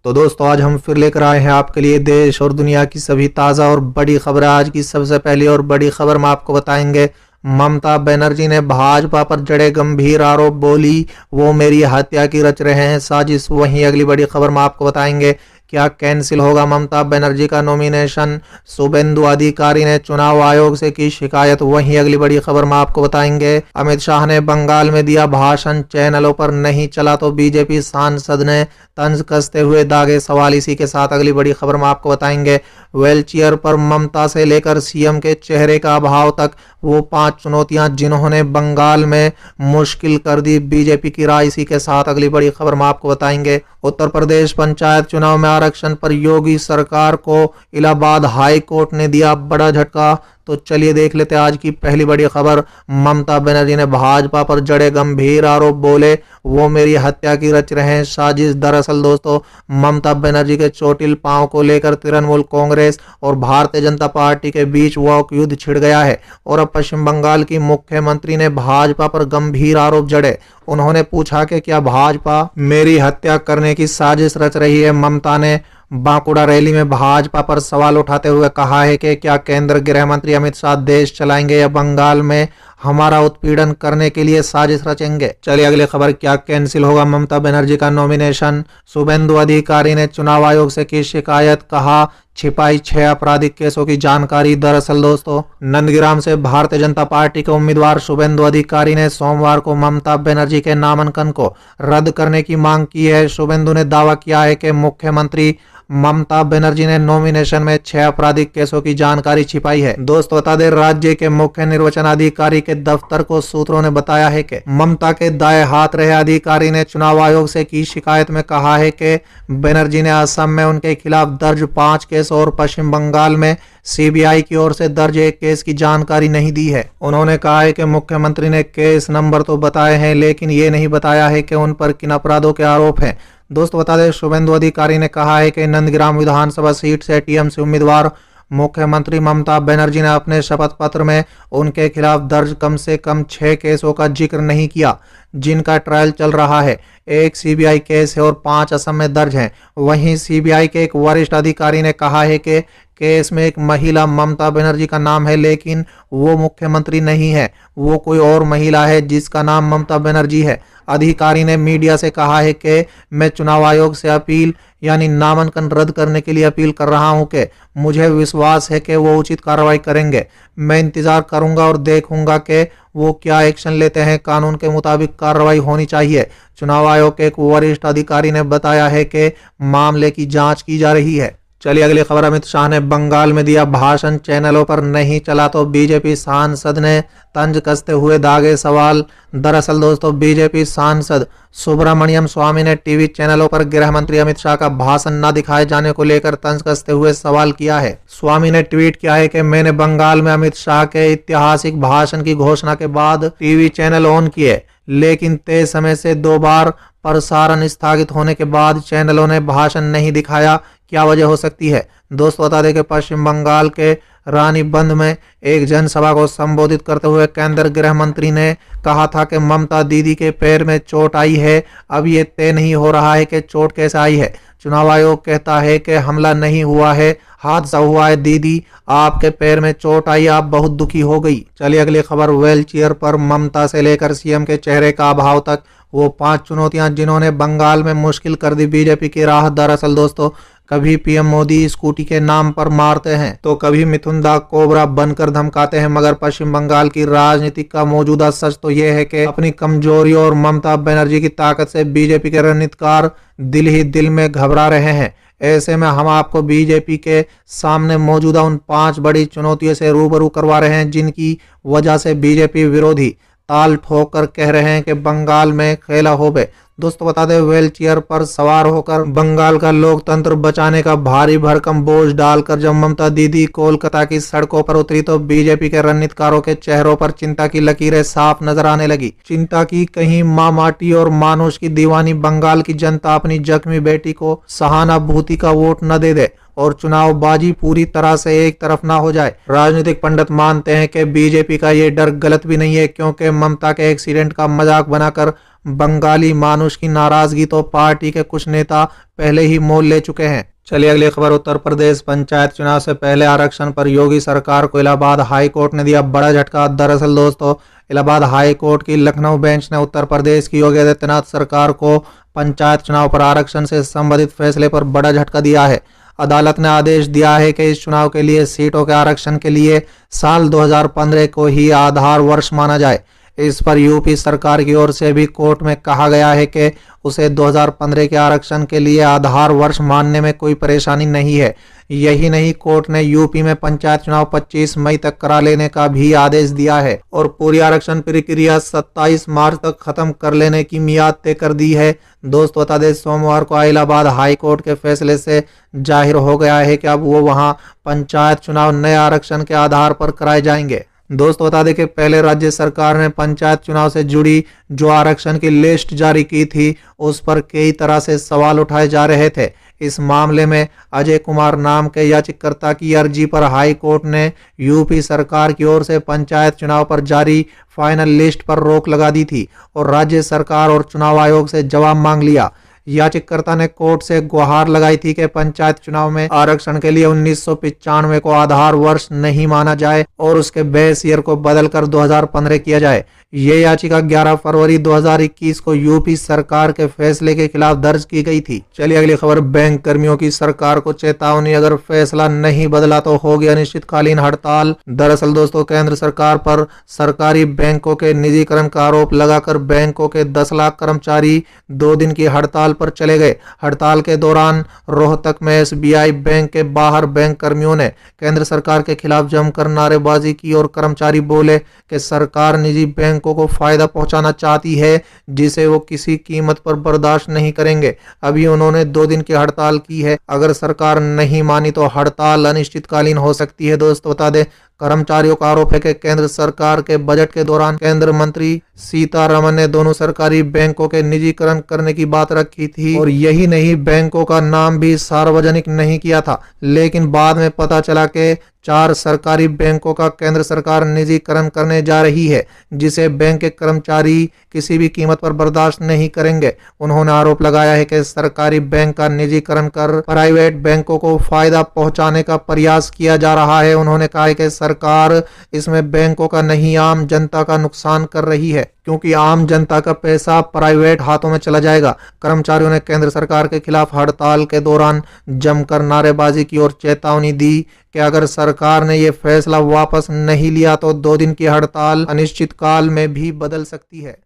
तो दोस्तों आज हम फिर लेकर आए हैं आपके लिए देश और दुनिया की सभी ताज़ा और बड़ी खबरें। आज की सबसे पहली और बड़ी खबर में आपको बताएंगे, ममता बनर्जी ने भाजपा पर जड़े गंभीर आरोप, बोली वो मेरी हत्या की रच रहे हैं साजिश। वहीं अगली बड़ी खबर में आपको बताएंगे, क्या कैंसिल होगा ममता बनर्जी का नॉमिनेशन, शुभेंदु अधिकारी ने चुनाव आयोग से की शिकायत। वहीं अगली बड़ी खबर में आपको बताएंगे, अमित शाह ने बंगाल में दिया भाषण, चैनलों पर नहीं चला तो बीजेपी सांसद ने तंज कसते हुए दागे सवाल। इसी के साथ अगली बड़ी खबर में आपको बताएंगे, व्हीलचेयर पर ममता से लेकर सीएम के चेहरे का अभाव तक वो 5 चुनौतियां जिन्होंने बंगाल में मुश्किल कर दी बीजेपी की राह। इसी के साथ अगली बड़ी खबर में आपको बताएंगे, उत्तर प्रदेश पंचायत चुनाव में आरक्षण पर योगी सरकार को इलाहाबाद हाई कोर्ट ने दिया बड़ा झटका। तो चलिए देख लेते हैं आज की पहली बड़ी खबर। ममता बनर्जी ने भाजपा पर जड़े गंभीर आरोप, बोले वो मेरी हत्या की रच रहे हैं साजिश। दरअसल दोस्तों, ममता बनर्जी के चोटिल पांव को लेकर तृणमूल कांग्रेस और भारतीय जनता पार्टी के बीच वाक युद्ध छिड़ गया है और अब पश्चिम बंगाल की मुख्यमंत्री ने भाजपा पर गंभीर आरोप जड़े। उन्होंने पूछा कि क्या भाजपा मेरी हत्या करने की साजिश रच रही है। ममता ने बांकुड़ा रैली में भाजपा पर सवाल उठाते हुए कहा है कि क्या केंद्र गृह मंत्री अमित शाह देश चलाएंगे या बंगाल में हमारा उत्पीड़न करने के लिए साजिश रचेंगे। चलिए अगली खबर, क्या कैंसिल होगा ममता बनर्जी का नॉमिनेशन, शुभेंदु अधिकारी ने चुनाव आयोग से की शिकायत, कहा छिपाई 6 आपराधिक केसों की जानकारी। दरअसल दोस्तों, नंदग्राम से भारतीय जनता पार्टी के उम्मीदवार शुभेंदु अधिकारी ने सोमवार को ममता बनर्जी के नामांकन को रद्द करने की मांग की है। शुभेंदु ने दावा किया है कि मुख्यमंत्री ममता बनर्जी ने नॉमिनेशन में 6 आपराधिक केसों की जानकारी छिपाई है। दोस्तों बता दें, राज्य के मुख्य निर्वाचन अधिकारी के दफ्तर को सूत्रों ने बताया है कि ममता के दाएं हाथ रहे अधिकारी ने चुनाव आयोग से की शिकायत में कहा है कि बनर्जी ने असम में उनके खिलाफ दर्ज 5 केस और पश्चिम बंगाल में सीबीआई की ओर से दर्ज एक केस की जानकारी नहीं दी है। उन्होंने कहा है कि मुख्यमंत्री ने केस नंबर तो बताए हैं लेकिन ये नहीं बताया है कि उन पर किन अपराधों के आरोप हैं। दोस्तों बता दें, शुभेंदु अधिकारी ने कहा है कि नंदग्राम विधानसभा सीट से टीएमसी उम्मीदवार मुख्यमंत्री ममता बनर्जी ने अपने शपथ पत्र में उनके खिलाफ दर्ज कम से कम 6 केसों का जिक्र नहीं किया जिनका ट्रायल चल रहा है। एक सीबीआई केस है और 5 असम में दर्ज हैं। वहीं सीबीआई के एक वरिष्ठ अधिकारी ने कहा है कि केस में एक महिला ममता बनर्जी का नाम है लेकिन वो मुख्यमंत्री नहीं है, वो कोई और महिला है जिसका नाम ममता बनर्जी है। अधिकारी ने मीडिया से कहा है कि मैं चुनाव आयोग से अपील यानी नामांकन रद्द करने के लिए अपील कर रहा हूं कि मुझे विश्वास है कि वो उचित कार्रवाई करेंगे। मैं इंतजार करूंगा और देखूंगा कि वो क्या एक्शन लेते हैं। कानून के मुताबिक कार्रवाई होनी चाहिए। चुनाव आयोग के एक वरिष्ठ अधिकारी ने बताया है कि मामले की जांच की जा रही है। चलिए अगली खबर, अमित शाह ने बंगाल में दिया भाषण, चैनलों पर नहीं चला तो बीजेपी सांसद ने तंज कसते हुए दागे सवाल। दरअसल दोस्तों, बीजेपी सांसद सुब्रमण्यम स्वामी ने टीवी चैनलों पर गृह मंत्री अमित शाह का भाषण न दिखाए जाने को लेकर तंज कसते हुए सवाल किया है। स्वामी ने ट्वीट किया है कि मैंने बंगाल में अमित शाह के ऐतिहासिक भाषण की घोषणा के बाद टीवी चैनल ऑन किए लेकिन तय समय से 2 बार प्रसारण स्थगित होने के बाद चैनलों ने भाषण नहीं दिखाया। क्या वजह हो सकती है? दोस्तों बता दें कि पश्चिम बंगाल के रानीबंद में एक जनसभा को संबोधित करते हुए केंद्रीय गृह मंत्री ने कहा था कि ममता दीदी के पैर में चोट आई है, अब ये तय नहीं हो रहा है कि चोट कैसे आई है। चुनाव आयोग कहता है कि हमला नहीं हुआ है, हादसा हुआ है। दीदी आपके पैर में चोट आई, आप बहुत दुखी हो गई। चलिए अगली खबर, व्हीलचेयर पर ममता से लेकर सीएम के चेहरे का अभाव तक वो 5 चुनौतियां जिन्होंने बंगाल में मुश्किल कर दी बीजेपी की राह। दरअसल दोस्तों, कभी पीएम मोदी स्कूटी के नाम पर मारते हैं तो कभी मिथुन दा कोबरा बनकर धमकाते हैं, मगर पश्चिम बंगाल की राजनीति का मौजूदा सच तो यह है कि अपनी कमजोरियों और ममता बनर्जी की ताकत से बीजेपी के रणनीतिकार दिल ही दिल में घबरा रहे हैं। ऐसे में हम आपको बीजेपी के सामने मौजूदा उन 5 बड़ी चुनौतियों से रूबरू करवा रहे हैं जिनकी वजह से बीजेपी विरोधी ताल ठोक कर कह रहे हैं कि बंगाल में खेला होबे। दोस्तों बता दें, व्हीलचेयर पर सवार होकर बंगाल का लोकतंत्र बचाने का भारी भरकम बोझ डालकर जब ममता दीदी कोलकाता की सड़कों पर उतरी तो बीजेपी के रणनीतिकारों के चेहरों पर चिंता की लकीरें साफ नजर आने लगी। चिंता की कहीं माँ माटी और मानुष की दीवानी बंगाल की जनता अपनी जख्मी बेटी को सहानुभूति का वोट न दे दे और चुनाव बाजी पूरी तरह से एक तरफ ना हो जाए। राजनीतिक पंडित मानते हैं कि बीजेपी का ये डर गलत भी नहीं है क्योंकि ममता के एक्सीडेंट का मजाक बनाकर बंगाली मानुष की नाराजगी तो पार्टी के कुछ नेता पहले ही मोल ले चुके हैं। चलिए अगली खबर। उत्तर प्रदेश पंचायत चुनाव से पहले आरक्षण पर योगी सरकार को इलाहाबाद हाई कोर्ट ने दिया बड़ा झटका। दरअसल दोस्तों, इलाहाबाद हाई कोर्ट की लखनऊ बेंच ने उत्तर प्रदेश की योगी आदित्यनाथ सरकार को पंचायत चुनाव पर आरक्षण से संबंधित फैसले पर बड़ा झटका दिया है। अदालत ने आदेश दिया है कि इस चुनाव के लिए सीटों के आरक्षण के लिए साल 2015 को ही आधार वर्ष माना जाए। इस पर यूपी सरकार की ओर से भी कोर्ट में कहा गया है कि उसे 2015 के आरक्षण के लिए आधार वर्ष मानने में कोई परेशानी नहीं है। यही नहीं, कोर्ट ने यूपी में पंचायत चुनाव 25 मई तक करा लेने का भी आदेश दिया है और पूरी आरक्षण प्रक्रिया 27 मार्च तक खत्म कर लेने की मियाद तय कर दी है। दोस्तों बता दें, सोमवार को इलाहाबाद हाई कोर्ट के फैसले से जाहिर हो गया है कि अब वो वहां पंचायत चुनाव नए आरक्षण के आधार पर कराए जाएंगे। दोस्तों बता दें कि पहले राज्य सरकार ने पंचायत चुनाव से जुड़ी जो आरक्षण की लिस्ट जारी की थी, उस पर कई तरह से सवाल उठाए जा रहे थे। इस मामले में अजय कुमार नाम के याचिकाकर्ता की अर्जी पर हाई कोर्ट ने यूपी सरकार की ओर से पंचायत चुनाव पर जारी फाइनल लिस्ट पर रोक लगा दी थी और राज्य सरकार और चुनाव आयोग से जवाब मांग लिया। याचिकाकर्ता ने कोर्ट से गुहार लगाई थी कि पंचायत चुनाव में आरक्षण के लिए 1995 को आधार वर्ष नहीं माना जाए और उसके बेस ईयर को बदलकर 2015 किया जाए। ये याचिका 11 फरवरी 2021 को यूपी सरकार के फैसले के खिलाफ दर्ज की गई थी। चलिए अगली खबर। बैंक कर्मियों की सरकार को चेतावनी, अगर फैसला नहीं बदला तो होगी अनिश्चितकालीन हड़ताल। दरअसल दोस्तों, केंद्र सरकार पर सरकारी बैंकों के निजीकरण का आरोप लगाकर बैंकों के 10 लाख कर्मचारी 2 दिन की हड़ताल पर चले गए। हड़ताल के दौरान रोहतक में एसबीआई बैंक के बाहर बैंक कर्मियों ने केंद्र सरकार के खिलाफ जमकर नारेबाजी की और कर्मचारी बोले कि सरकार निजी बैंकों को फायदा पहुंचाना चाहती है, जिसे वो किसी कीमत पर बर्दाश्त नहीं करेंगे। अभी उन्होंने 2 दिन की हड़ताल की है। अगर सरकार नहीं मानी तो हड़ताल अनिश्चितकालीन हो सकती है। दोस्तों बता दें, कर्मचारियों का आरोप है कि केंद्र सरकार के बजट के दौरान केंद्र मंत्री सीतारमन ने दोनों सरकारी बैंकों के निजीकरण करने की बात रखी थी और यही नहीं, बैंकों का नाम भी सार्वजनिक नहीं किया था। लेकिन बाद में पता चला कि 4 सरकारी बैंकों का केंद्र सरकार निजीकरण करने जा रही है, जिसे बैंक के कर्मचारी किसी भी कीमत पर बर्दाश्त नहीं करेंगे। उन्होंने आरोप लगाया है कि सरकारी बैंक का निजीकरण कर प्राइवेट बैंकों को फायदा पहुंचाने का प्रयास किया जा रहा है। उन्होंने कहा है कि सरकार इसमें बैंकों का नहीं, आम जनता का नुकसान कर रही है, क्योंकि आम जनता का पैसा प्राइवेट हाथों में चला जाएगा। कर्मचारियों ने केंद्र सरकार के खिलाफ हड़ताल के दौरान जमकर नारेबाजी की और चेतावनी दी कि अगर सरकार ने ये फैसला वापस नहीं लिया तो 2 दिन की हड़ताल अनिश्चित काल में भी बदल सकती है।